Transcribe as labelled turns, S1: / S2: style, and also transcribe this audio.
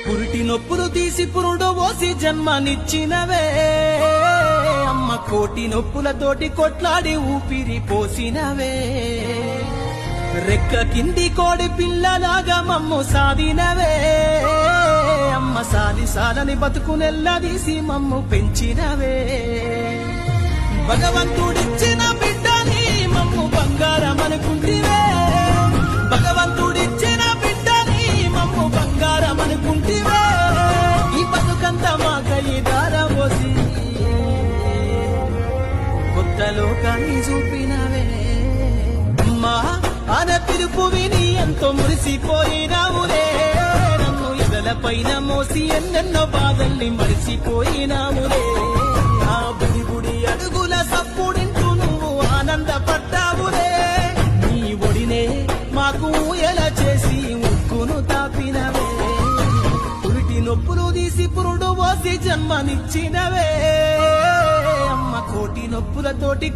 S1: పురిటి నొప్పులు తీసి పురుడు పోసి జన్మనిచ్చినవే అమ్మ, కోటి నొప్పులతోటి కొట్లాడి ఊపిరి పోసినవే. రెక్క కింది కోడి పిల్లలాగా మమ్ము సాదినవే అమ్మ, సాలి బతుకునెల్లదీసి మమ్ము పెంచినవే. భగవంతుడిచ్చిన బిడ్డని మమ్ము బంగారం అనుకుంటివే, భగవంతుడిచ్చిన బిడ్డని మమ్ము బంగారం అనుకుంటివే. ఈ బతుకంత మాకై దారబోసి కొత్త లోకాన్ని చూపినవే. అమ్మా ఆన పిలుపు విని ఎంతో మురిసిపోయినావులే, నన్ను ఎదలపైన మోసి ఎన్నెన్నో బాధల్ని మరిచిపోయినావులే. ఆ బుడి బుడి అడుగుల సప్పుడింటూ నువ్వు ఆనందపడ్డావులే, నీ ఒడినే మాకు ఎలా చేసి ఉక్కును తాపినవే. పురిటి నొప్పులు తీసి పురుడు పోసి జన్మనిచ్చినవే అమ్మ, కోటి నొప్పులతోటి